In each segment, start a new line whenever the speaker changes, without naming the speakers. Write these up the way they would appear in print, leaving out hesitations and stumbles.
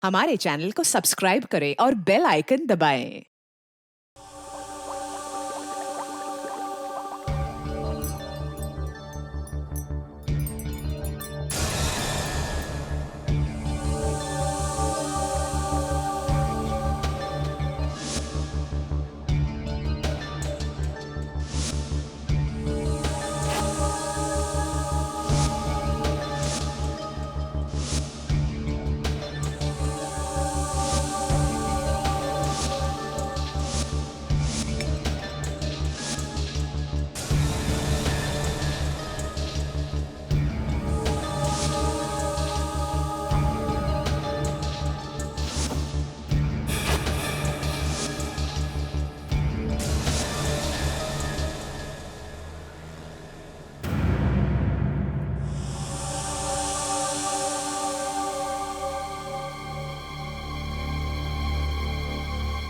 हमारे चैनल को सब्सक्राइब करें और बेल आइकन दबाएं।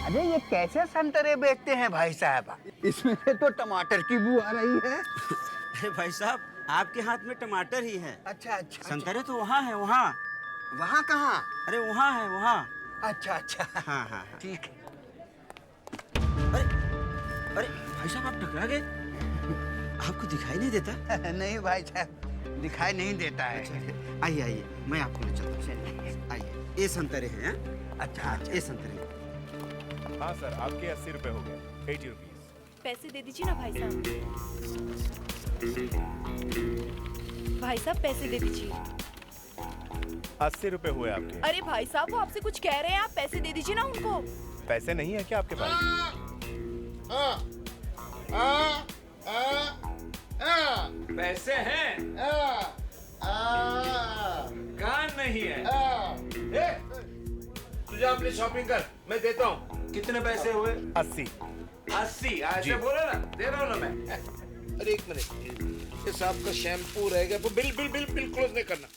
अरे ये कैसे संतरे बेचते हैं भाई साहब? इसमें से तो टमाटर की बू आ रही है।
अरे भाई साहब, आपके हाथ में टमाटर ही है।
अच्छा अच्छा।
संतरे तो वहाँ है, वहाँ।
वहाँ कहाँ?
अरे वहाँ है, वहाँ।
अच्छा अच्छा।
हाँ हाँ हाँ।
ठीक है।
अरे अरे भाई साहब, आप टकरा गए। आपको दिखाई नहीं देता?
नहीं भाई साहब, दिखाई नहीं देता है।
अच्छा, आइए आइए, मैं आपको ले चलता हूँ। आइए, ये संतरे हैं। हाँ?
अच्छा अच्छा।
ये संतरे।
हाँ सर, आपके 80 रुपए हो गए। 80 रुपीज।
पैसे दे दीजिए ना भाई साहब। भाई साहब पैसे दे दीजिए।
80 रुपए हुए आपके।
अरे भाई साहब वो आपसे कुछ कह रहे हैं, आप पैसे दे दीजिए ना उनको।
पैसे नहीं है क्या आपके पास?
पैसे हैं? कान नहीं है। तुझे अपनी शॉपिंग कर, मैं देता हूँ। कितने पैसे हुए?
80।
80। ऐसे बोले ना, दे रहा हूँ ना मैं। अरे एक मिनट, इस आपका शैम्पू रहेगा, तो bill bill bill bill close नहीं करना।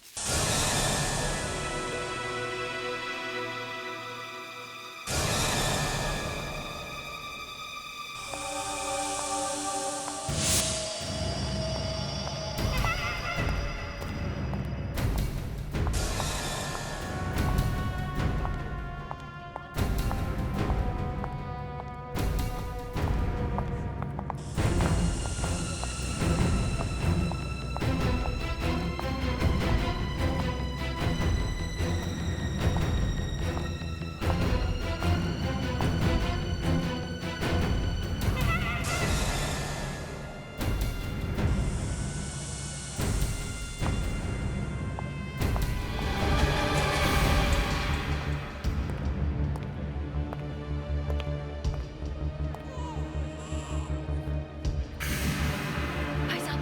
भाई साहब,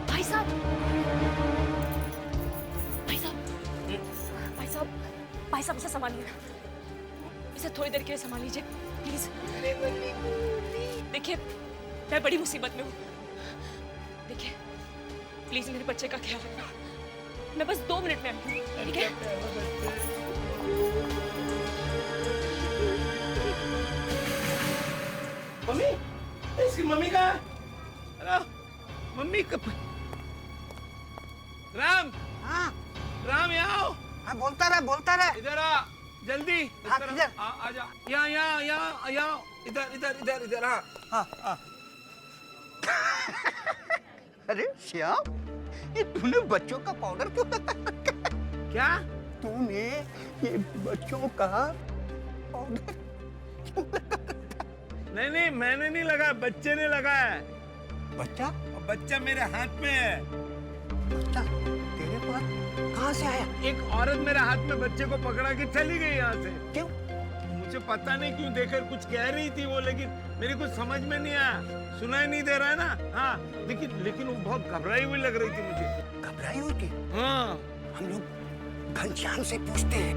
भाई साहब, भाई साहब, भाई साहब, भाई साहब इसे संभालिए ना, इसे थोड़ी देर के लिए संभाल लीजिए प्लीज। देखिए मैं बड़ी मुसीबत में हूँ, देखिए प्लीज मेरे बच्चे का ख्याल रखना। मैं बस 2 मिनट में आती हूँ, ठीक है?
मम्मी, इसकी मम्मी कहाँ है? अरे मम्मी कब? राम,
हाँ
राम यहाँ आओ।
हाँ, बोलता रहे।
इधर आ, जल्दी।
हाँ,
इधर
किधर?
आजा। यहाँ यहाँ यहाँ यहाँ, इधर इधर इधर इधर। हाँ
हाँ हाँ। अरे श्याम, ये तूने बच्चों का पाउडर क्यों लगाया?
क्या?
तूने ये बच्चों का पाउडर क्यों लगाया?
नहीं नहीं, मैंने नहीं लगाया, बच्चे ने लगाया है।
बच्चा?
और बच्चा मेरे हाथ में है।
बच्चा तेरे पास कहाँ से आया?
एक औरत मेरे हाथ में बच्चे को पकड़ा के चली गई यहाँ से।
क्यों?
मुझे पता नहीं क्यों, देखकर कुछ कह रही थी वो, लेकिन मेरी कुछ समझ में नहीं आया, सुनाई नहीं दे रहा है ना। हाँ, लेकिन वो बहुत घबराई हुई लग रही थी मुझे।
घबराई हुई थी?
हाँ।
हम लोग घनश्याम से पूछते हैं।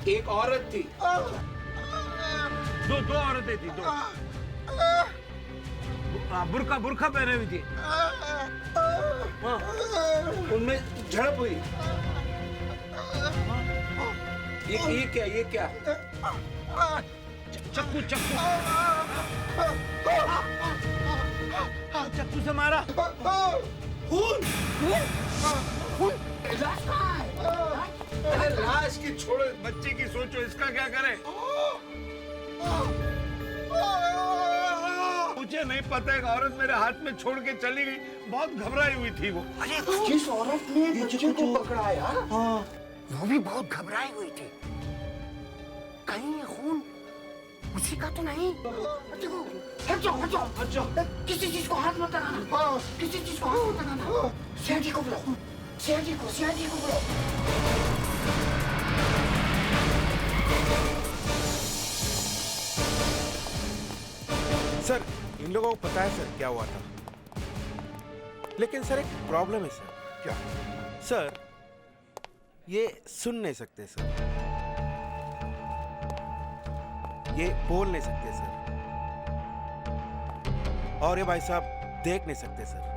एक औरत थी, दो औरतें थी, दो। बुर्का पहने हुई थी। हाँ, उनमें झड़प हुई। ये क्या? चक्कू से मारा। खून। अरे लाश की छोड़ो, बच्चे की सोचो, इसका क्या करें? मुझे नहीं पता, एक औरत मेरे हाथ में छोड़ के चली गई, बहुत घबराई हुई थी वो।
अरे जिस औरत ने बच्चे को पकड़ा यार, वो भी बहुत घबराई हुई थी। कहीं ये खून उसी का तो नहीं? देखो, हट जाओ। किसी चीज को हाथ मत लगाना। किसी चीज को हाथ मत लगाना। सीआईडी को बुलाओ। सीआईडी को बुलाओ।
सर, इन लोगों को पता है सर क्या हुआ था, लेकिन सर एक प्रॉब्लम है सर।
क्या?
सर, ये सुन नहीं सकते सर, ये बोल नहीं सकते सर, और ये भाई साहब देख नहीं सकते सर।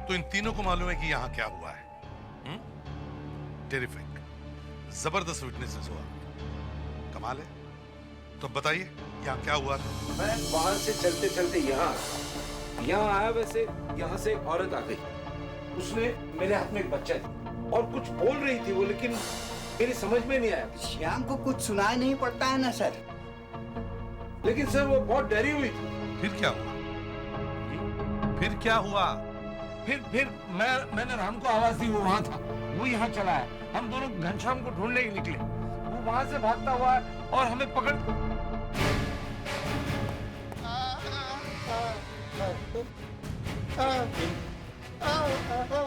तो इन तीनों को मालूम है कि यहाँ क्या हुआ है। टेरिफिक, जबरदस्त विटनेसेस हुआ, कमाल है। तो बताइए यहाँ क्या हुआ था?
मैं वहां से चलते यहाँ आया, वैसे यहाँ से एक औरत आ गई। उसने मेरे हाथ में एक बच्चा था और कुछ बोल रही थी वो, लेकिन मेरी समझ में नहीं आया।
श्याम को कुछ सुनाई नहीं पड़ता है ना सर?
लेकिन सर वो बहुत डरी हुई थी।
फिर क्या हुआ?
फिर मैंने राम को आवाज दी, वो वहां था, वो यहाँ चला है। हम दोनों घनश्याम को ढूंढने ही निकले। वो वहां से भागता हुआ है और हमें पकड़।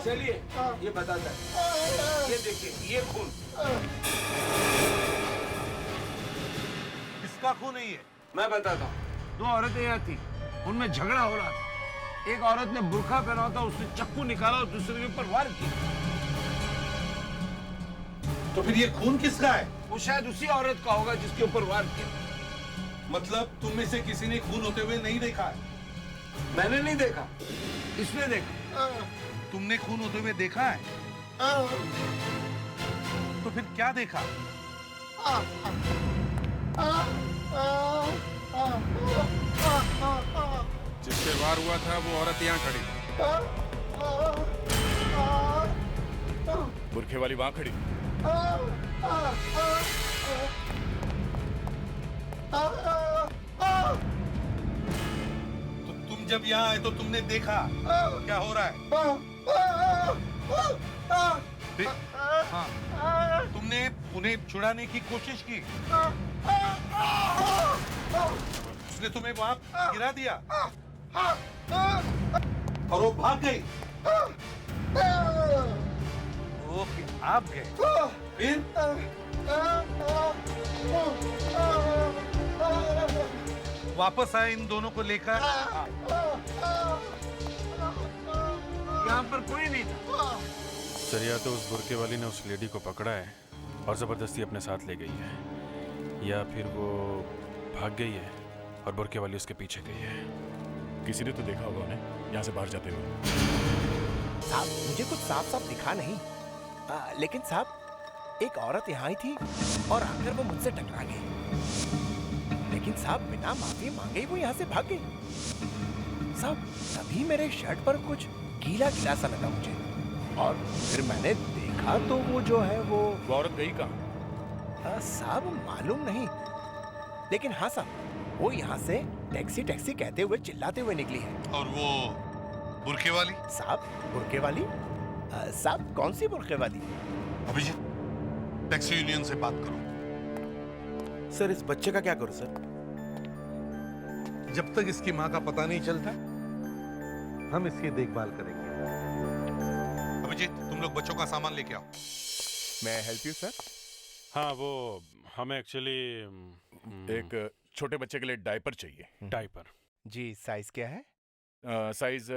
चलिए ये बताता है। ये देखिए, ये खून।
किसका खून है ये?
मैं बताता हूँ। दो औरतें यहाँ थी, उनमें झगड़ा हो रहा था। एक औरत ने बुर्का पहना था, उसने चक्कू निकाला और दूसरे के ऊपर वार किया।
तो फिर ये खून किसका है?
वो शायद उसी औरत का होगा जिसके ऊपर वार किया।
मतलब तुम में से किसी ने खून होते हुए नहीं देखा है?
मैंने नहीं देखा, इसने देखा।
तुमने खून होते हुए देखा है? तो फिर क्या देखा?
जिससे वार हुआ था वो औरत यहाँ खड़ी, बुरखे वाली वहां खड़ी।
तो तुम जब यहाँ आए तो तुमने देखा क्या हो रहा है? हाँ, तुमने उन्हें छुड़ाने की कोशिश की, उसने तुम्हें वहां गिरा दिया और वो भाग गई। ओके, आप गए, फिर वापस आए इन दोनों को लेकर।
यहाँ पर कोई नहीं था।
सर, या तो उस बुरके वाली ने उस लेडी को पकड़ा है और जबरदस्ती अपने साथ ले गई है, या फिर वो भाग गई है और बुरके वाली उसके पीछे गई है। किसी ने तो देखा होगा उन्हें यहाँ से बाहर जाते हुए।
साहब, मुझे कुछ साफ साफ दिखा नहीं, लेकिन साहब एक औरत यहाँ ही थी और आकर वो मुझसे टकरा गई, लेकिन साहब बिना माफी मांगे ही वो यहाँ से भाग गई। साहब तभी मेरे शर्ट पर कुछ गीला गीला सा लगा मुझे, और फिर मैंने देखा तो वो जो है वो
औरत गई कहाँ?
साहब मालूम नहीं, लेकिन हाँ साहब वो यहाँ से टैक्सी टैक्सी कहते हुए चिल्लाते हुए निकली है।
और वो बुरके वाली?
साहब बुरके वाली? साहब कौन सी बुरके वाली?
अभिजीत, टैक्सी यूनियन से बात करो।
सर, इस बच्चे का क्या करूं सर?
जब तक इसकी माँ का पता नहीं चलता हम इसकी देखभाल करेंगे। अभिजीत, तुम लोग बच्चों का सामान लेके आओ।
मैं हेल्प यू सर?
हाँ, वो हमें एक्चुअली
एक छोटे बच्चे के लिए डायपर चाहिए।
डायपर?
जी, साइज क्या है?
साइज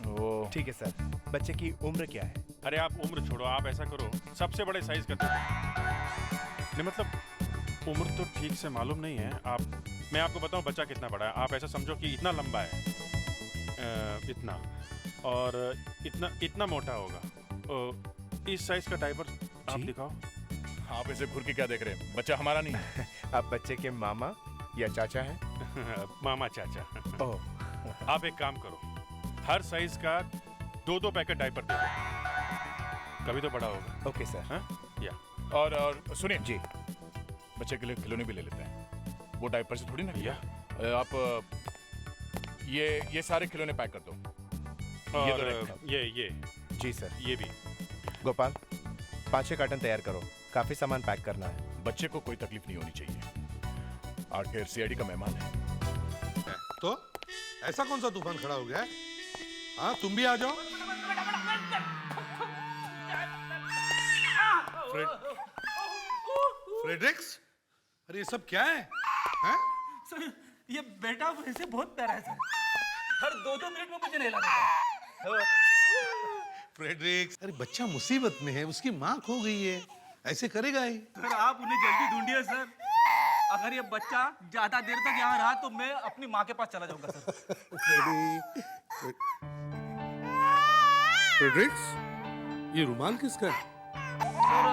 वो
ठीक है सर। बच्चे की उम्र क्या है?
अरे आप उम्र छोड़ो, आप ऐसा करो सबसे बड़े साइज का दे दो। नहीं मतलब उम्र तो ठीक से मालूम नहीं है। मैं आपको बताऊं बच्चा कितना बड़ा है। आप ऐसा समझो कि इतना लंबा है, इतना, और इतना मोटा होगा। इस साइज का डायपर आप दिखाओ।
आप ऐसे घूर के क्या देख रहे हैं? बच्चा हमारा नहीं है।
आप बच्चे के मामा या चाचा हैं?
मामा चाचा।
ओह,
आप एक काम करो, हर साइज का 2-2 पैकेट डायपर दे दो, कभी तो बड़ा होगा।
Okay sir.
हाँ? या
और सुनिए
जी,
बच्चे के लिए खिलौने भी ले लेते हैं। वो डायपर से थोड़ी ना
या
आप ये सारे खिलौने पैक कर दो।
और
तो रखो।
ये
जी सर।
ये भी।
गोपाल, 5-6 कार्टन तैयार करो, काफी सामान पैक करना है।
बच्चे को कोई तकलीफ नहीं होनी चाहिए। आखिर सीआईडी का मेहमान है।
तो ऐसा कौन सा तूफान खड़ा हो गया है? हाँ, तुम भी आ जाओ। फ्रेडरिक्स, अरे ये सब क्या है? हैं?
सर ये बेटा वैसे बहुत प्यारा है सर, हर 2-2 मिनट में मुझे नहला देता है।
फ्रेडरिक्स, अरे बच्चा मुसीबत में है, उसकी माँ खो गई है, ऐसे करेगा ही।
सर आप उन्हें जल्दी ढूंढिए सर, अगर ये बच्चा ज्यादा देर तक यहाँ रहा तो मैं अपनी माँ के पास चला जाऊंगा सर।
फ्रेडरिक्स, ये रुमाल किसका है?
सर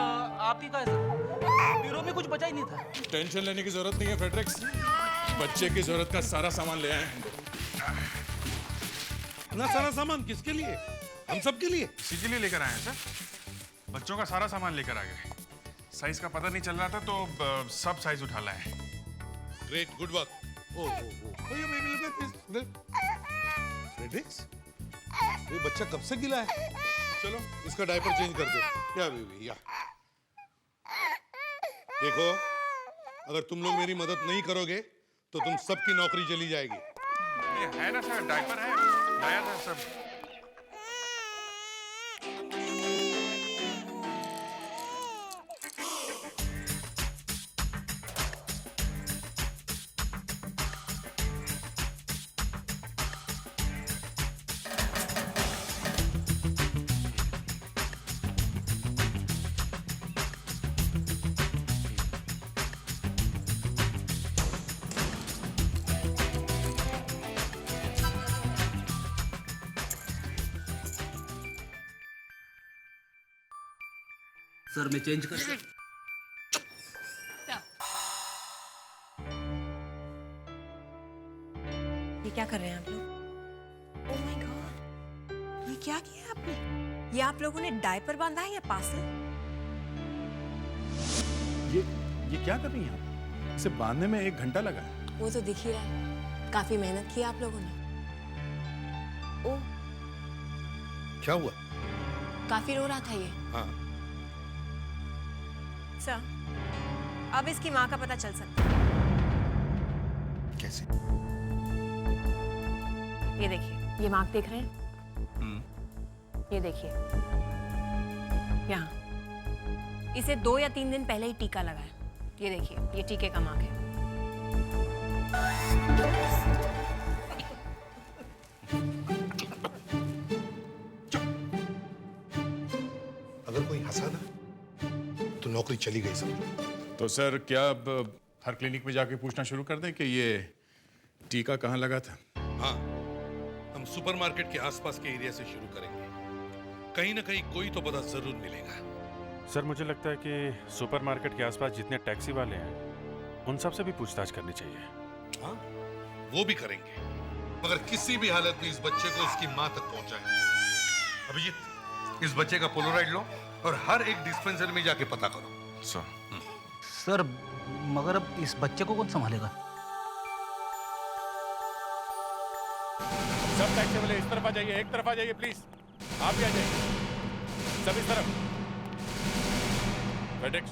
आप ही का है सर, ब्यूरो में कुछ बचा ही नहीं था।
टेंशन लेने की जरूरत नहीं है फ्रेडरिक्स, बच्चे की जरूरत का सारा सामान ले आए हैं।
इतना सारा सामान किसके लिए? हम सब के लिए?
इसी के लिए लेकर आए हैं सर। बच्चों का सारा सामान लेकर आ गए। साइज का पता नहीं चल रहा था तो सब साइज उठा लाए हैं।
Great, good work. फ्रेडरिक्स, ये बच्चा कब से गिला है? चलो इसका डायपर चेंज कर दो। या बेबी या। देखो, अगर तुम लोग मेरी मदद नहीं करोगे तो तुम सबकी नौकरी चली जाएगी।
ये है ना सर, डायपर है, लाया था सब।
सर मैं चेंज कर
ये क्या कर रहे हैं आप लोग? ओह माय गॉड, ये क्या किया है आपने? ये आप लोगों ने डायपर बांधा है या पार्सल?
ये क्या कर रही हैं आप? इसे बांधने में 1 घंटा लगा है।
वो तो दिख ही रहा है, काफी मेहनत की आप लोगों ने। ओह,
क्या हुआ?
काफी रो रहा था ये।
हाँ,
सर, अब इसकी माँ का पता चल सकता है।
कैसे?
ये देखिए, ये मार्क देख रहे हैं? ये देखिए, यहाँ इसे 2 या 3 दिन पहले ही टीका लगा है। ये देखिए, ये टीके का मार्क है।
अगर कोई हंसा ना तो नौकरी चली गई समझो।
तो सर क्या अब हर क्लिनिक में जाके पूछना शुरू कर दें कि ये टीका कहाँ लगा था?
हाँ, हम सुपरमार्केट के आसपास के एरिया से शुरू करेंगे। कहीं ना कहीं कोई तो पता जरूर मिलेगा।
सर मुझे लगता है कि सुपरमार्केट के आसपास जितने टैक्सी वाले हैं उन सब से भी पूछताछ करनी चाहिए।
हाँ, वो भी करेंगे, मगर किसी भी हालत में इस बच्चे को उसकी माँ तक पहुंचाएं। अभिजीत, इस बच्चे का पोलोराइड लो और हर एक डिस्पेंसरी में जाके पता करो।
सर मगर अब इस बच्चे को कौन संभालेगा?
सब टैक्सी वाले इस तरफ आ जाइए, एक तरफ आ जाइए प्लीज। आप भी आ जाइए, सब इस तरफ। फेडेक्स,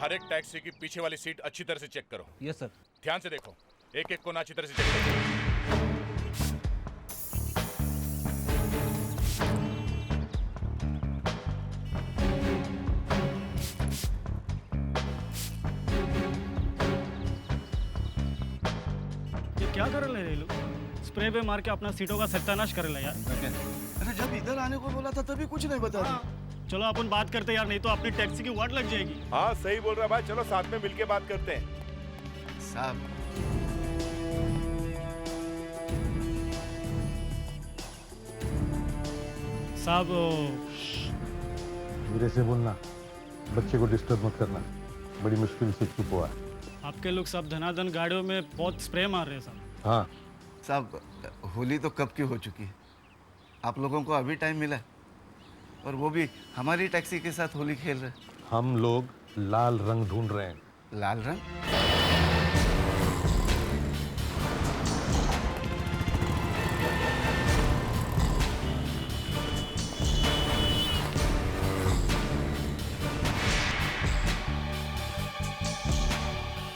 हर एक टैक्सी की पीछे वाली सीट अच्छी तरह से चेक करो।
Yes sir.
ध्यान से देखो, एक एक को अच्छी तरह से चेक करो।
ये क्या कर रहे हैं लोग?
स्प्रे पे मार के अपना सीटों का सत्यानाश करेला यार।
अरे जब इधर आने को बोला था तभी कुछ नहीं बता रहा।
चलो अपन बात करते यार, नहीं तो अपनी टैक्सी की वाट लग जाएगी।
हाँ सही बोल रहा है भाई, चलो साथ में मिलके बात करते हैं।
साहब
साहब
धीरे से बोलना, बच्चे को डिस्टर्ब मत करना, बड़ी मुश्किल से चुप हुआ।
आपके लोग सब धनाधन गाड़ियों में बहुत स्प्रे मार रहे हैं साहब।
हाँ
साहब, होली तो कब की हो चुकी है, आप लोगों को अभी टाइम मिला और वो भी हमारी टैक्सी के साथ होली खेल रहे।
हम लोग लाल रंग ढूंढ रहे हैं।
लाल रंग?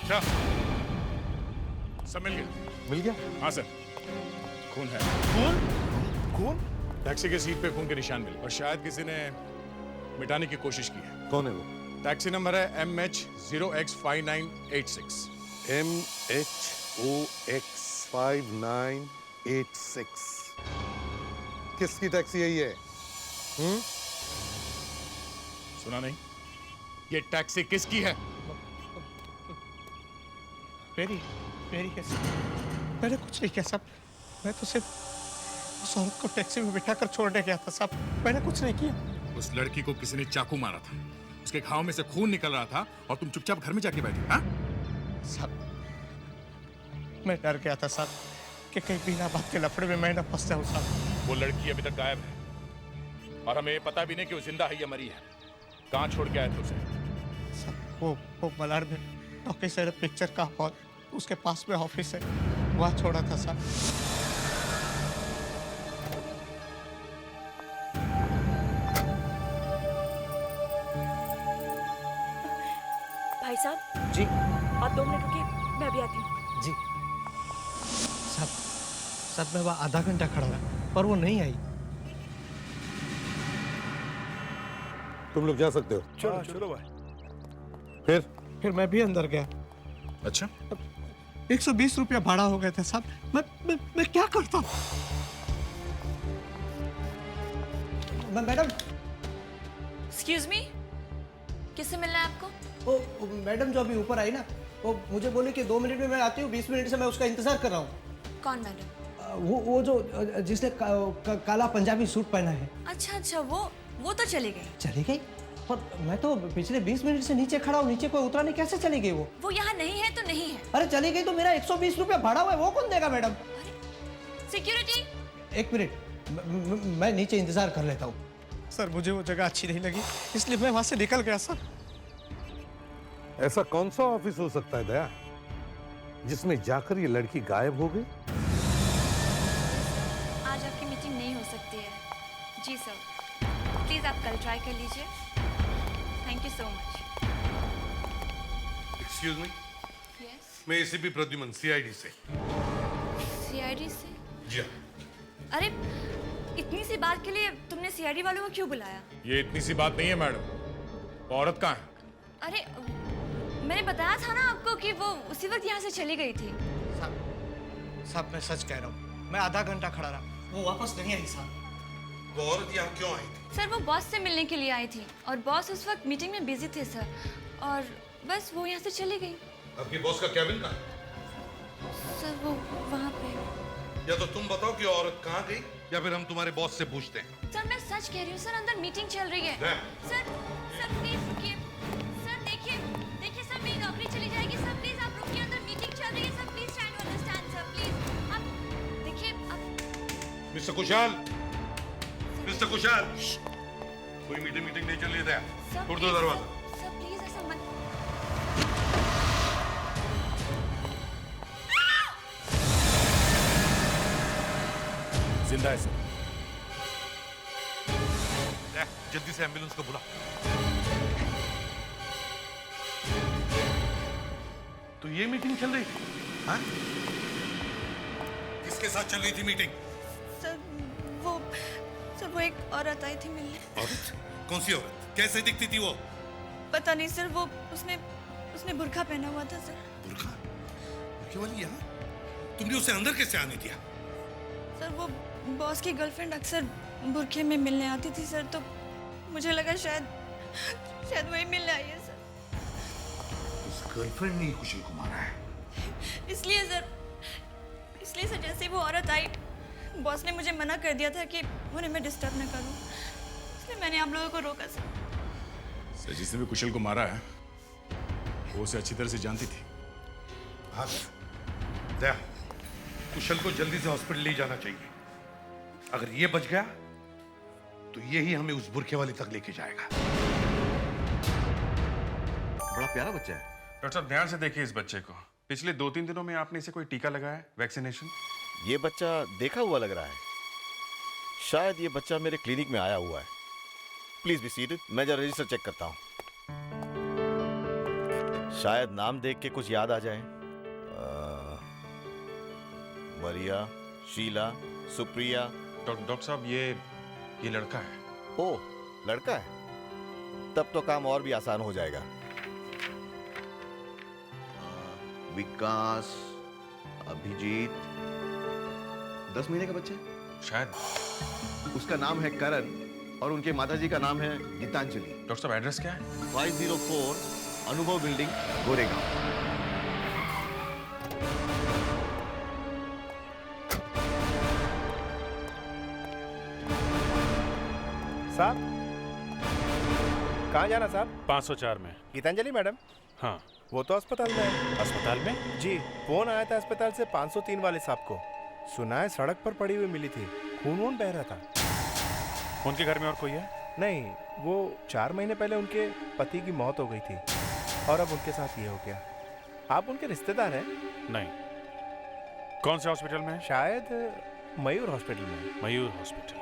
क्या सब मिल गया?
मिल गया?
हाँ सर, खून है।
कौन?
कौन?
टैक्सी के सीट पे खून के निशान मिले और शायद किसी ने मिटाने की कोशिश की है।
कौन है वो?
टैक्सी नंबर है MH0X5986।
MH0X5986। किसकी टैक्सी है ये?
सुना नहीं? ये टैक्सी किसकी है?
मेरी कैसे? मैंने कुछ नहीं किया साहब, मैं तो सिर्फ उस औरत को टैक्सी में बिठाकर छोड़ने गया था साहब, मैंने कुछ नहीं किया।
उस लड़की को किसी ने चाकू मारा था, उसके घाव में से खून निकल रहा था और तुम चुपचाप घर में जाके बैठे। हाँ?
साहब, मैं डर गया था साहब कि कहीं बिना बात के लफड़े में मैं न फंस जाऊं साहब।
वो लड़की अभी तक गायब है और हमें ये पता भी नहीं कि वो जिंदा है या मरी है। कहाँ छोड़ के आए थे उसे?
साहब, वो मलाड में टॉकी से पिक्चर का हॉल, उसके पास में ऑफिस है, वहाँ छोड़ा था साहब।
भाई साहब
जी
आप 2 मिनट रुकिए, मैं अभी आती हूँ।
जी साहब, मैं वहाँ आधा घंटा खड़ा रहा पर वो नहीं आई।
तुम लोग जा सकते हो।
चलो चलो भाई।
फिर मैं भी अंदर गया।
अच्छा,
120 रुपया भाड़ा हो गए थे साहब, मैं क्या करता? मैडम,
एक्सक्यूज मी, किससे मिलना है आपको?
वो मैडम जो अभी ऊपर आई ना, वो मुझे बोले कि 2 मिनट में मैं आती हूँ, 20 मिनट से मैं उसका इंतजार कर रहा हूँ।
कौन मैडम?
वो जो जिसने काला पंजाबी सूट पहना है।
अच्छा, वो तो चली गई।
चली गई? पर मैं तो पिछले 20 मिनट से नीचे खड़ा हूँ, नीचे कोई उतरा नहीं, कैसे चली गई वो?
वो यहाँ नहीं है तो नहीं है।
अरे चली गई तो मेरा 120 रुपया भाड़ा हुआ है, वो कौन देगा मैडम?
सिक्योरिटी,
1 मिनट, मैं नीचे इंतजार कर लेता हूँ।
सर, मुझे वो जगह अच्छी नहीं लगी, इसलिए मैं वहाँ से निकल गया सर।
ऐसा कौन सा ऑफिस हो सकता है दया, जिसमें जाकर ये लड़की गायब हो गई?
आज आपकी मीटिंग नहीं हो सकती है। जी सर, प्लीज आप कल ट्राई कर लीजिए। Thank you so much.
Excuse me,
yes,
मैं एसीपी प्रद्युमन, सीआईडी से।
सीआईडी से?
जी हाँ।
अरे इतनी सी बात के लिए तुमने सीआईडी वालों को क्यों बुलाया?
ये इतनी सी बात नहीं है मैडम। वो औरत कहाँ है?
अरे मैंने बताया था ना आपको कि वो उसी वक्त यहाँ से चली गई थी।
साहब, मैं सच कह रहा हूँ, मैं आधा घंटा खड़ा रहा, वो वापस नहीं आई साहब।
वो औरत यहाँ क्यों आई थी?
सर, वो बॉस से मिलने के लिए आई थी और बॉस उस वक्त मीटिंग में बिजी थे सर, और बस वो यहाँ से चली गई।
आपके बॉस का कैबिन कहाँ है?
सर, वो वहाँ पे।
या तो तुम बताओ कि औरत कहाँ गई, या फिर हम तुम्हारे बॉस से पूछते हैं।
सर, मैं सच कह रही हूँ सर, अंदर मीटिंग चल रही है। सर प्लीज रुकिए। सर देखिए सर, मेरी नौकरी चली जाएगी। सर प्लीज आप रुकिए, अंदर मीटिंग चल रही है। Sir please try to understand sir, please आप देखिए। आप
मिस्टर कुशाल, मिस्टर कुशाल, कोई मीटिंग नहीं चल रही है। खोल दो दरवाजा।
सर प्लीज ऐसा मत।
जिंदा है सर।
जल्दी से एम्बुलेंस को बुला। तो ये मीटिंग चल रही थी? हाँ? किसके साथ चल रही थी मीटिंग?
सर वो एक औरत आई थी मिलने।
औरत? कौन सी औरत? कैसे दिखती थी वो?
पता नहीं सर, वो उसने बुर्का पहना हुआ था सर।
बुर्का? बुर्के वाली यहाँ? तुमने उसे अंदर कैसे आने दिया?
सर वो बॉस की गर्लफ्रेंड अक्सर बुरखे में मिलने आती थी सर, तो मुझे लगा शायद वही मिलने आई है सर।
उस गर्लफ्रेंड ने कुशल को मारा है।
इसलिए सर जैसे वो औरत आई, बॉस ने मुझे मना कर दिया था कि उन्हें मैं डिस्टर्ब न करूं, इसलिए मैंने आप लोगों को रोका सर।
सर जिसने भी कुशल को मारा है वो उसे अच्छी तरह से जानती थी।
हाँ दया, कुशल को जल्दी से हॉस्पिटल ले जाना चाहिए। अगर ये बच गया तो ये ही हमें उस बुरखे वाली तक लेके जाएगा।
बड़ा प्यारा बच्चा है।
डॉक्टर साहब ध्यान से देखिए इस बच्चे को। पिछले 2-3 दिनों में आपने इसे कोई टीका लगाया है, वैक्सीनेशन?
ये बच्चा देखा हुआ लग रहा है। शायद ये बच्चा मेरे क्लिनिक में आया हुआ है। प्लीज बी सीटेड, मैं जरा रजिस्टर चेक करता हूँ। शायद नाम देख के कुछ याद आ जाए। मरिया, शीला, सुप्रिया।
डॉक्टर साहब ये लड़का है।
ओ, लड़का है? तब तो काम और भी आसान हो जाएगा। विकास, अभिजीत, 10 महीने का बच्चा है
शायद।
उसका नाम है करण और उनके माताजी का नाम है गीतांजलि।
डॉक्टर साहब एड्रेस क्या है?
504 अनुभव बिल्डिंग, गोरेगांव।
साहब कहाँ जाना साहब?
504 में।
गीतांजलि मैडम?
हाँ।
वो तो अस्पताल में है।
अस्पताल में?
जी, फोन आया था अस्पताल से 503 वाले साहब को। सुना है सड़क पर पड़ी हुई मिली थी, खून बह रहा था।
उनके घर में और कोई है?
नहीं, वो 4 महीने पहले उनके पति की मौत हो गई थी और अब उनके साथ ये हो गया। आप उनके रिश्तेदार हैं?
नहीं। कौन से हॉस्पिटल में?
शायद मयूर हॉस्पिटल में।
मयूर हॉस्पिटल।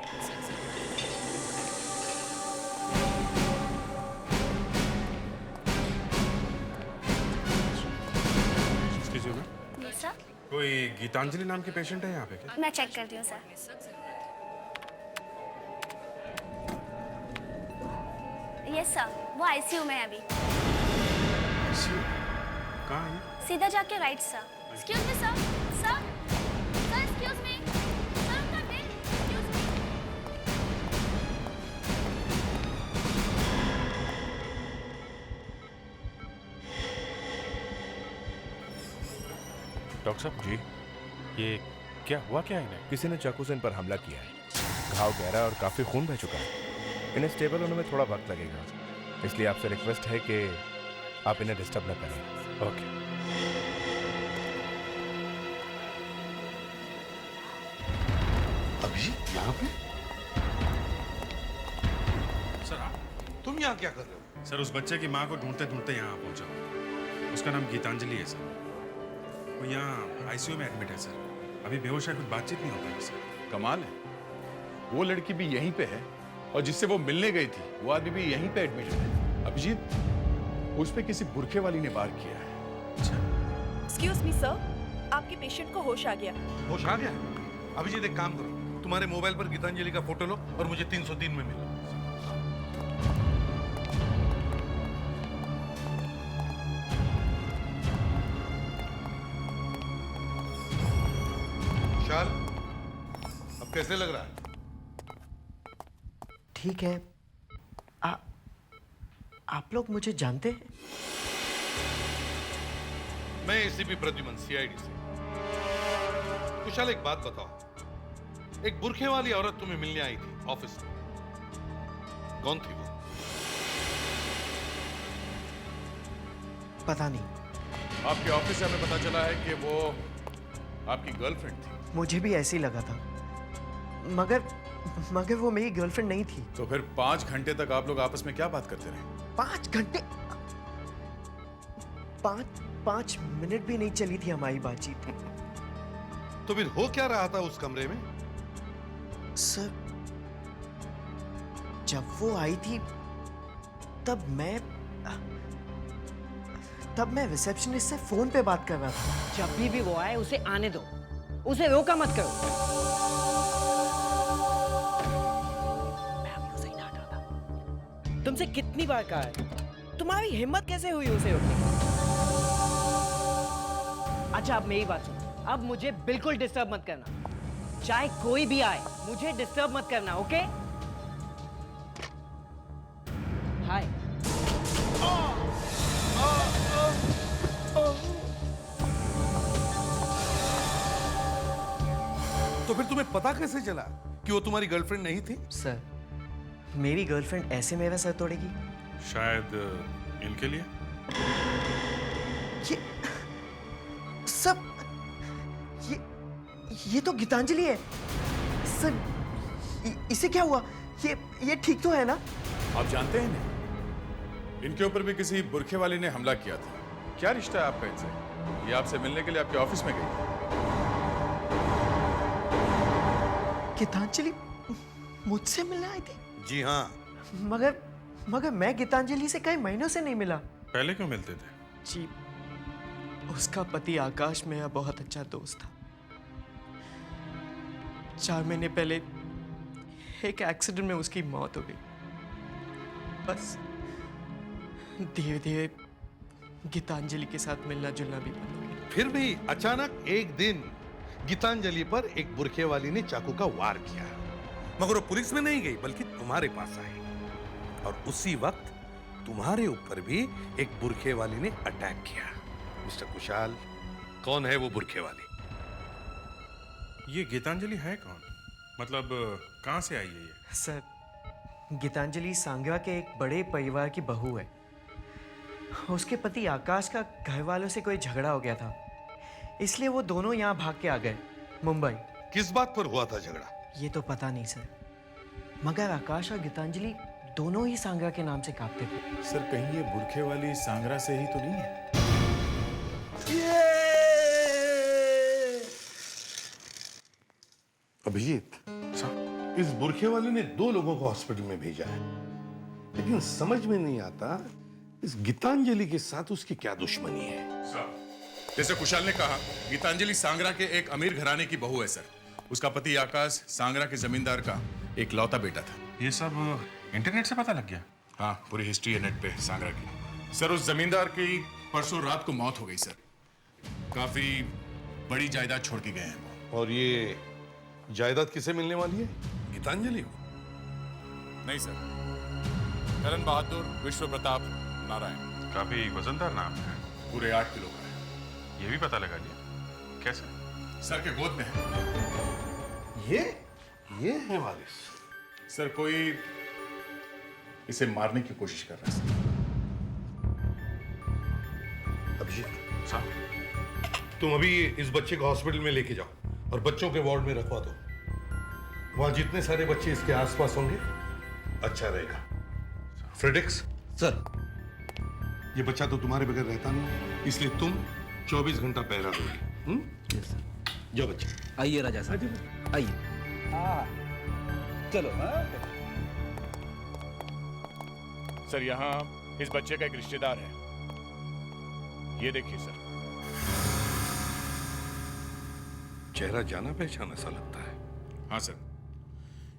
कोई गीतांजलि नाम के पेशेंट है यहाँ पे क्या?
मैं चेक करती हूँ सर। यस सर, वो आईसीयू में है अभी।
कहाँ है?
सीधा जाके right sir. Excuse me sir, sir excuse me sir, उनका बिल, एक्सक्यूज मी।
डॉक्टर साहब जी, ये क्या हुआ क्या इन्हें?
किसी ने चाकू से इन पर हमला किया है। घाव गहरा और काफी खून बह चुका है। इन्हें स्टेबल होने में थोड़ा वक्त लगेगा, इसलिए आपसे रिक्वेस्ट है कि आप इन्हें डिस्टर्ब न करें।
ओके।
अभी यहाँ पे?
सर आप?
तुम यहाँ क्या कर रहे हो?
सर उस बच्चे की माँ को ढूंढते ढूंढते यहाँ पहुँचा। उसका नाम गीतांजलि है सर। वो यहाँ आईसीयू में एडमिट है सर। अभी बेहोश है, कुछ बातचीत नहीं हो पाई सर।
कमाल है, वो लड़की भी यहीं पे है और जिससे वो मिलने गई थी वो आदमी भी यहीं पे एडमिट है। अभिजीत, उस पे किसी बुरखे वाली ने वार किया है।
एक्सक्यूज मी सर, आपके पेशेंट को होश आ गया।
होश आ गया? अभिजीत एक काम करो, तुम्हारे मोबाइल पर गीतांजलि का फोटो लो और मुझे 303 में मिलो। विशाल, अब कैसे लग रहा है?
ठीक है। आप लोग मुझे जानते हैं?
मैं एसीपी प्रद्युमन, सीआईडी से। कुशाल एक बात बताओ, एक बुरखे वाली औरत तुम्हें मिलने आई थी ऑफिस में, कौन थी वो?
पता नहीं।
आपके ऑफिस से हमें पता चला है कि वो आपकी गर्लफ्रेंड थी।
मुझे भी ऐसे ही लगा था, मगर वो मेरी गर्लफ्रेंड नहीं थी।
तो फिर 5 घंटे तक आप लोग आपस में क्या बात करते रहे?
5 घंटे? 5 मिनट भी नहीं चली थी हमारी बातचीत।
तो फिर हो क्या रहा था उस कमरे में?
सर, जब वो आई थी तब मैं रिसेप्शनिस्ट से फोन पे बात कर रहा था।
जब भी वो आए उसे आने दो, उसे रोका मत करो। तुमसे कितनी बार कहा है, तुम्हारी हिम्मत कैसे हुई उसे रोकने की? अच्छा अब मेरी बात सुनो, अब मुझे बिल्कुल डिस्टर्ब मत करना। चाहे कोई भी आए, मुझे डिस्टर्ब मत करना, ओके? हाय।
तो फिर तुम्हें पता कैसे चला कि वो तुम्हारी गर्लफ्रेंड नहीं थी?
सर, मेरी गर्लफ्रेंड ऐसे मेरा सर तोड़ेगी?
शायद इनके लिए।
ये सब ये तो गीतांजलि है सर। इसे क्या हुआ? ये ठीक तो है ना?
आप जानते हैं इन्हें? इनके ऊपर भी किसी बुरखे वाले ने हमला किया था। क्या रिश्ता है आपका इनसे? ये आपसे मिलने के लिए आपके ऑफिस में गई थी।
गीतांजलि मुझसे मिलने आई थी?
जी हाँ।
मगर मैं गीतांजलि से कई महीनों से नहीं मिला।
पहले क्यों मिलते थे?
जी, उसका पति आकाश मेरा बहुत अच्छा दोस्त था। 4 महीने पहले एक एक्सीडेंट में उसकी मौत हो गई। बस धीरे धीरे गीतांजलि के साथ मिलना जुलना भी बंद हो गया।
फिर भी अचानक एक दिन गीतांजलि पर एक बुरखे वाली ने चाकू का वार किया, मगर वो पुलिस में नहीं गई बल्कि तुम्हारे पास आई। और उसी वक्त तुम्हारे ऊपर भी एक बुरखे वाली ने अटैक किया। मिस्टर कुशाल, कौन है वो बुरखे वाली?
ये गीतांजलि है कौन? मतलब कहां से आई है ये?
सर, गीतांजलि सांगवा के एक बड़े परिवार की बहू है। उसके पति आकाश का घर वालों से कोई झगड़ा हो गया था, इसलिए वो दोनों यहाँ भाग के आ गए मुंबई।
किस बात पर हुआ था झगड़ा?
ये तो पता नहीं सर, मगर आकाश और गीतांजलि दोनों ही सांगरा के नाम से कांपते थे।
सर, कहीं ये बुरखे वाली सांगरा से ही तो नहीं है?
अभिजीत, इस बुरखे वाले ने 2 लोगों को हॉस्पिटल में भेजा है, लेकिन समझ में नहीं आता इस गीतांजलि के साथ उसकी क्या दुश्मनी है।
जैसे कुशाल ने कहा, गीतांजलि सांगरा के एक अमीर घराने की बहू है सर। उसका पति आकाश सांगरा के जमींदार का एक लौता बेटा था।
ये सब इंटरनेट से पता लग गया?
हाँ, पूरी हिस्ट्री है नेट पे सांगरा की। सर, उस जमींदार की परसों रात को मौत हो गई सर। काफी बड़ी जायदाद छोड़ के गए हैं वो।
और ये जायदाद किसे मिलने वाली है? गीतांजलि को?
नहीं सर, करण बहादुर विश्व प्रताप नारायण।
काफी वजनदार नाम है।
पूरे 8 किलो का है।
ये भी पता लगा लिया? कैसे?
सर के गोद में है।
ये है वारिस।
सर, कोई इसे मारने की कोशिश कर रहा है सर।
अभिजीत साहब, तुम अभी इस बच्चे को हॉस्पिटल में लेके जाओ और बच्चों के वार्ड में रखवा दो। वहां जितने सारे बच्चे इसके आसपास होंगे अच्छा रहेगा। फ्रेडिक्स सर, ये बच्चा तो तुम्हारे बगैर रहता नहीं, इसलिए तुम 24 घंटा पहरा दोगे। जाओ बच्चे।
आइए राजा साहब, आइए।
चलो। सर, यहाँ इस बच्चे का एक रिश्तेदार है, ये देखिए सर।
चेहरा जाना पहचाना सा लगता है।
हाँ सर,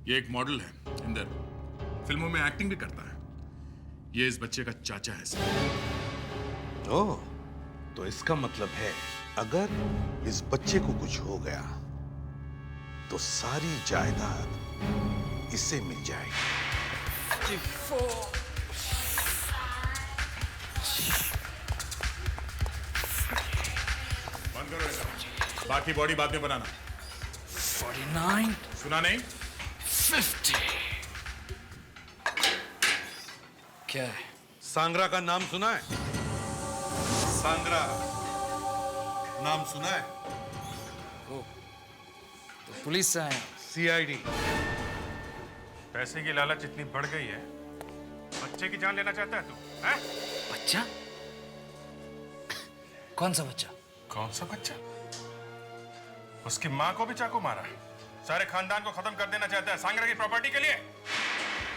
ये एक मॉडल है इंदर, फिल्मों में एक्टिंग भी करता है। ये इस बच्चे का चाचा है सर।
ओह, तो इसका मतलब है अगर इस बच्चे को कुछ हो गया तो सारी जायदाद इसे मिल जाएगी।
बंद करो ऐसा, बाकी बॉडी बाद में बनाना।
49
सुना नहीं?
50 क्या है?
सांगरा का नाम सुना है? सांगरा नाम सुना है?
तो पुलिस से आए?
CID।
पैसे की लालच इतनी बढ़ गई है, बच्चे की जान लेना चाहता है तू? हैं?
बच्चा? कौन सा बच्चा?
कौन सा बच्चा? उसकी माँ को भी चाकू मारा, सारे खानदान को खत्म कर देना चाहता है सांगरा की प्रॉपर्टी के लिए।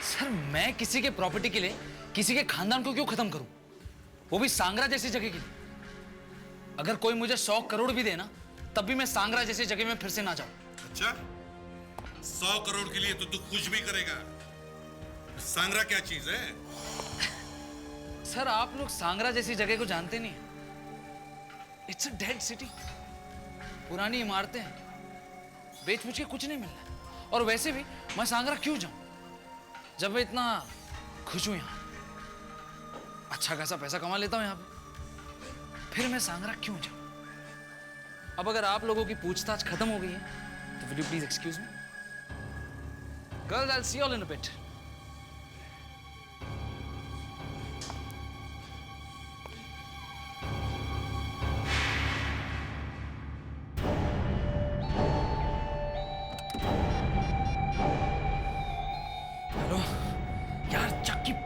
सर, मैं किसी के प्रॉपर्टी के लिए किसी के खानदान को क्यों खत्म करूं? वो भी सांगरा जैसी जगह के लिए। अगर कोई मुझे 100 करोड़ भी देना, तब भी मैं सांगरा जैसी जगह में फिर से ना जाऊं।
अच्छा, 100 करोड़ के लिए तो तू कुछ भी करेगा। सांगरा क्या चीज है?
सर, आप लोग सांगरा जैसी जगह को जानते नहीं। It's a dead city. पुरानी इमारतें हैं, बेच मुझे कुछ नहीं मिल रहा। और वैसे भी मैं सांगरा क्यों जाऊं जब मैं इतना खुश हूं यहाँ, अच्छा खासा पैसा कमा लेता हूं यहाँ पे, फिर मैं सांगरा क्यों जाऊं? अब अगर आप लोगों की पूछताछ खत्म हो गई है तो will you please excuse me? Girls, I will see you all in a bit.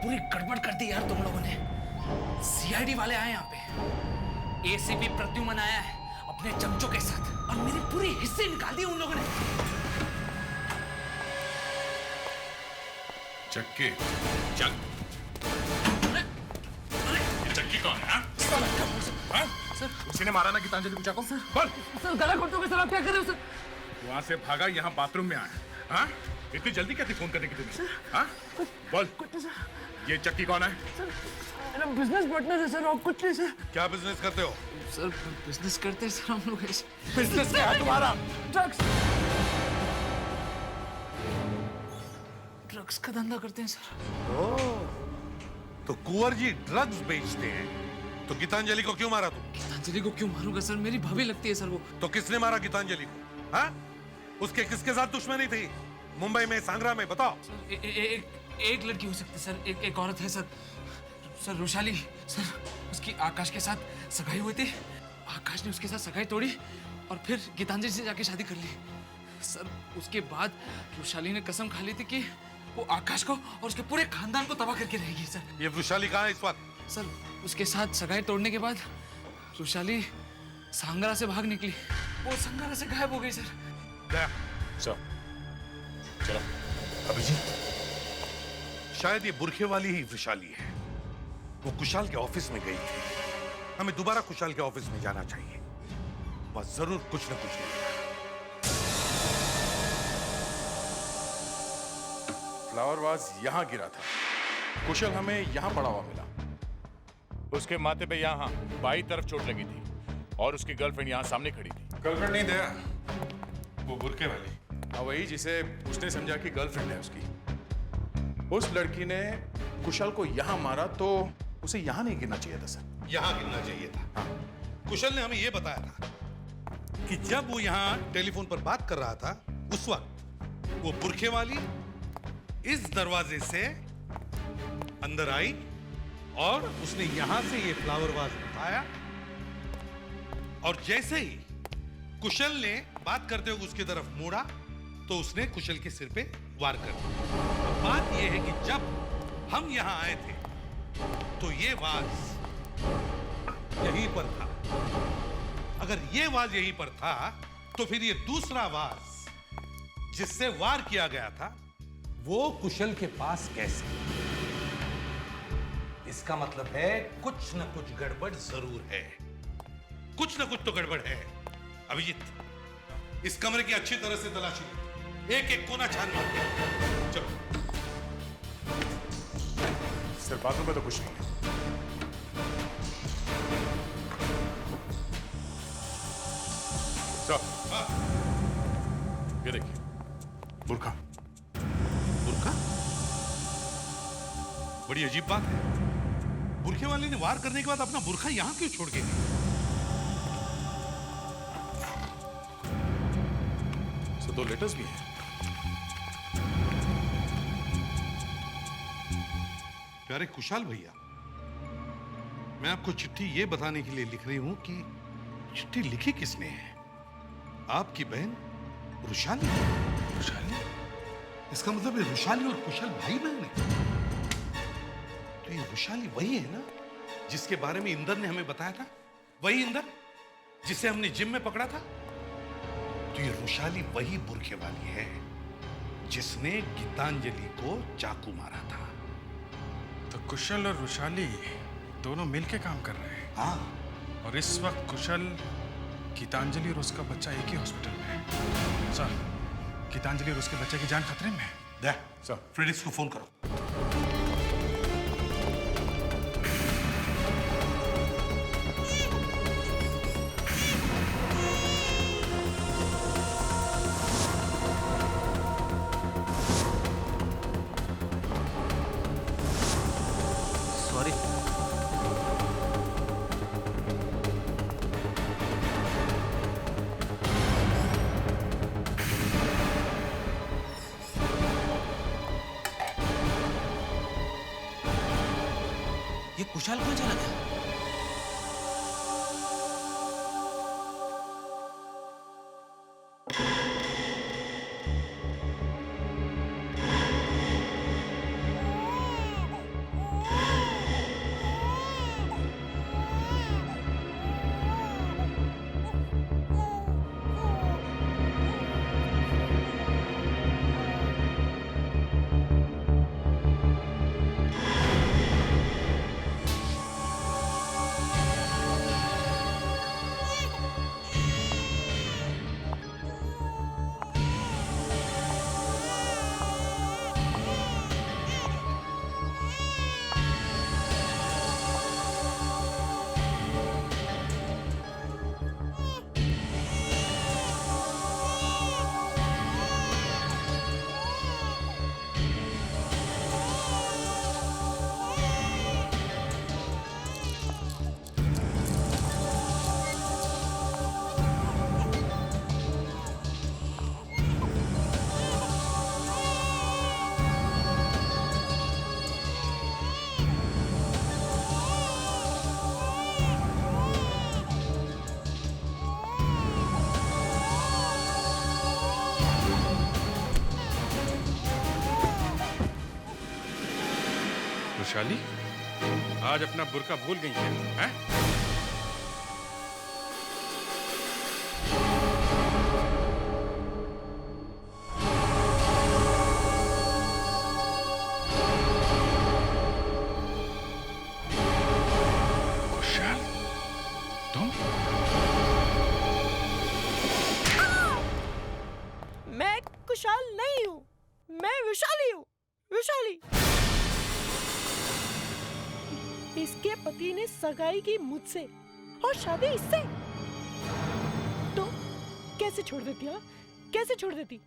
पूरी गड़बड़ कर दी यार तुम लोगों ने। सीआईडी वाले आए यहाँ पे, एसीपी प्रद्युमन आया है अपने चमचों के साथ और मेरी पूरी हिस्से निकाल दी उन लोगों ने।
चक्की चक्की कौन है?
सर
उसी ने मारा ना गीतांजलि को चाकू? बोल।
सर गला घोटों के सर, आप क्या कर रहे हो सर?
वहां से भागा, यहाँ बाथरूम में आया। हाँ? इतनी जल्दी क्या थी फोन करने की तुम्हें? हाँ? बोल। ये चक्की कौन है?
सर मेरा बिजनेस पार्टनर है सर, और कुछ नहीं सर।
क्या बिजनेस करते हो?
सर बिजनेस करते हैं सर हम लोग ऐसे।
बिजनेस क्या है तुम्हारा?
ड्रग्स का धंधा करते हैं सर।
ओह, तो कुंवर जी ड्रग्स बेचते हैं, तो गीतांजलि को क्यों मारा तुम?
गीतांजलि को क्यों मारूंगा सर? मेरी भाभी लगती है सर वो।
तो किसने मारा गीतांजलि को? हाँ? उसके किसके साथ दुश्मनी थी मुंबई में, सांगरा में? बताओ।
एक लड़की हो सकती है सर, एक औरत है सर। सर रुशाली सर, उसकी आकाश के साथ सगाई हुई थी। आकाश ने उसके साथ सगाई तोड़ी और फिर गीतांजलि से जाके शादी कर ली सर। उसके बाद रुशाली ने कसम खा ली थी कि वो आकाश को और उसके पूरे खानदान को तबाह करके रहेगी सर।
ये रुशाली कहाँ है इस वक्त?
सर उसके साथ सगाई तोड़ने के बाद रुशाली सांगरा से भाग निकली, वो सांगरा से गायब हो गई सर।
चलो अभिजीत, शायद ये बुरखे वाली ही विशाली है। वो कुशाल के ऑफिस में गई थी, हमें दोबारा कुशाल के ऑफिस में जाना चाहिए, बस जरूर कुछ न कुछ मिलेगा।
फ्लावर वाज यहाँ गिरा था, कुशल हमें यहाँ पड़ा हुआ मिला।
उसके माथे पे यहाँ बाई तरफ चोट लगी थी और उसकी गर्लफ्रेंड यहाँ सामने खड़ी थी।
गर्लफ्रेंड नहीं दया, वो बुरके वाली। हाँ वही जिसे उसने समझा कि गर्लफ्रेंड है उसकी। उस लड़की ने कुशल को यहाँ मारा तो उसे यहाँ नहीं गिरना चाहिए था सर।
यहाँ गिरना चाहिए था। हाँ। कुशल ने हमें यह बताया था कि जब वो यहाँ टेलीफोन पर बात कर रहा था उस वक्त वो बुरखे वाली इस दरवाजे से अंदर आई और उसने यहां से ये फ्लावर वाज उठाया और जैसे ही कुशल ने बात करते हुए उसकी तरफ मुड़ा तो उसने कुशल के सिर पे वार कर दिया। बात यह है कि जब हम यहां आए थे तो ये वाज यहीं पर था। अगर ये वाज यहीं पर था तो फिर ये दूसरा वाज जिससे वार किया गया था वो कुशल के पास कैसे? इसका मतलब है कुछ न कुछ गड़बड़ जरूर है, कुछ न कुछ तो गड़बड़ है। अभिजीत, इस कमरे की अच्छी तरह से तलाशी लो, एक एक कोना छान मार। चलो
सर, बाथरूम में तो कुछ नहीं है। सर, ये देखिए बुरखा।
बुरखा? बड़ी अजीब बात है, बुरखे वाले ने वार करने के बाद अपना बुरखा यहां क्यों छोड़ के गई?
सर, 2 लेटर्स भी हैं।
प्यारे कुशाल भैया, मैं आपको चिट्ठी ये बताने के लिए लिख रही हूं कि चिट्ठी लिखी किसने है? आपकी बहन रुशाली। रुशाली? इसका मतलब है रुशाली और कुशल भाई बहन है। तो ये रुशाली वही है ना जिसके बारे में इंदर ने हमें बताया था? वही इंदर जिसे हमने जिम में पकड़ा था? तो ये रुशाली वही बुरखे वाली है जिसने गीतांजलि को चाकू मारा था।
तो कुशल और रुशाली दोनों मिलके काम कर रहे हैं।
हाँ।
और इस वक्त कुशल, गीतांजलि और उसका बच्चा एक ही हॉस्पिटल में है। सर, गीतांजलि और उसके बच्चे की जान खतरे में है।
सर, फ्रेडिक्स को फोन करो।
ये कुशाल कहाँ चला गया?
वैशाली, आज अपना बुर्का भूल गई है? कुशाल, तुम?
मैं कुशाल नहीं हूँ, मैं वैशाली हूँ, वैशाली। इसके पति ने सगाई की मुझसे और शादी इससे, तो कैसे छोड़ देती? हाँ, कैसे छोड़ देती?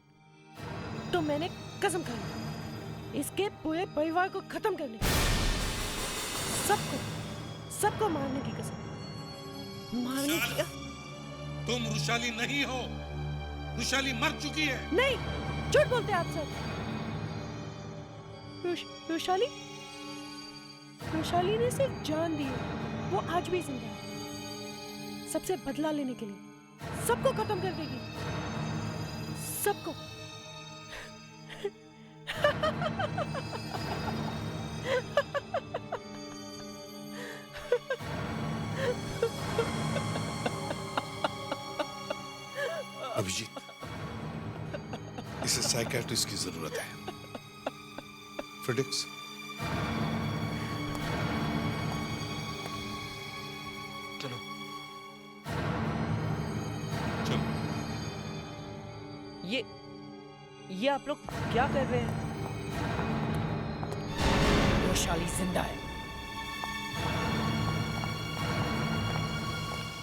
तो मैंने कसम खा ली इसके पूरे परिवार को खत्म करने की, सबको मारने की कसम, मारने की।
तुम रुशाली नहीं हो, रुशाली मर चुकी है।
नहीं, झूठ बोलते आप सब। रुशाली ने सिर्फ जान दी है, वो आज भी जिंदा है। सबसे बदला लेने के लिए सबको खत्म कर देगी, सबको।
अभिजीत, इसे साइकियाट्रिस्ट की जरूरत है। फ्रेडिक्स,
चलो
चलो।
ये आप लोग क्या कर रहे हैं? वैशाली जिंदा है।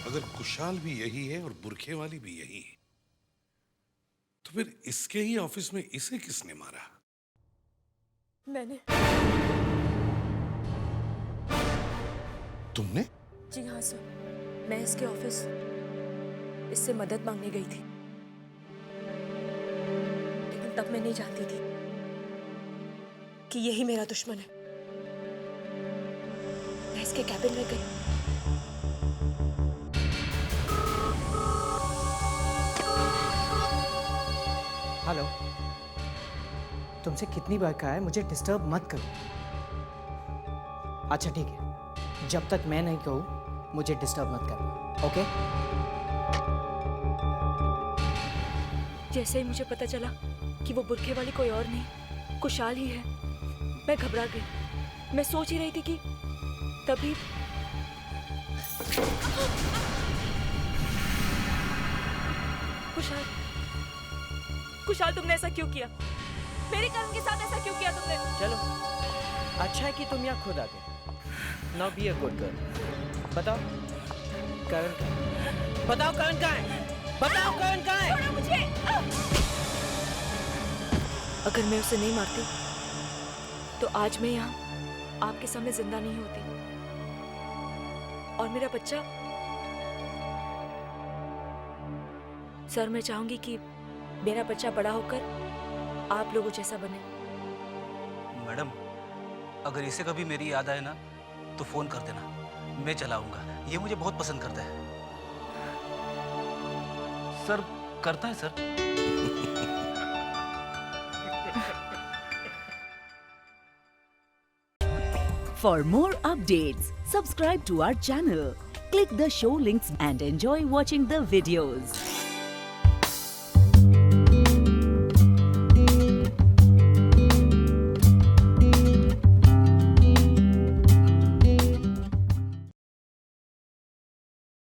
अगर कुशाल भी यही है और बुरखे वाली भी यही है, तो फिर इसके ही ऑफिस में इसे किसने मारा?
मैंने।
तुमने?
जी हाँ सर, मैं इसके ऑफिस इससे मदद मांगने गई थी, लेकिन तब मैं नहीं जानती थी कि यही मेरा दुश्मन है। मैं इसके कैबिन में गई।
हेलो, तुमसे कितनी बार कहा है मुझे डिस्टर्ब मत करो। अच्छा ठीक है, जब तक मैं नहीं कहूँ मुझे डिस्टर्ब मत करना, ओके?
जैसे ही मुझे पता चला कि वो बुरखे वाली कोई और नहीं कुशाल ही है, मैं घबरा गई। मैं सोच ही रही थी कि तभी कुशाल, तुमने ऐसा क्यों किया? मेरे करण के साथ ऐसा क्यों किया तुमने?
चलो, अच्छा है कि तुम यहाँ खुद आ गए। Now be a good girl. बताओ करण कहाँ है? बताओ करण कहाँ है? बताओ करण कहाँ है?
छोड़ो मुझे! अगर मैं उसे नहीं मारती तो आज मैं यहाँ आपके सामने जिंदा नहीं होती, और मेरा बच्चा। सर, मैं चाहूंगी कि मेरा बच्चा बड़ा होकर आप लोगों जैसा बने।
मैडम, अगर इसे कभी मेरी याद आए ना, तो फोन कर देना, मैं चलाऊंगा। ये मुझे बहुत पसंद करता है। सर करता है sir.
For more updates, subscribe to our channel, click the show links and enjoy watching the videos.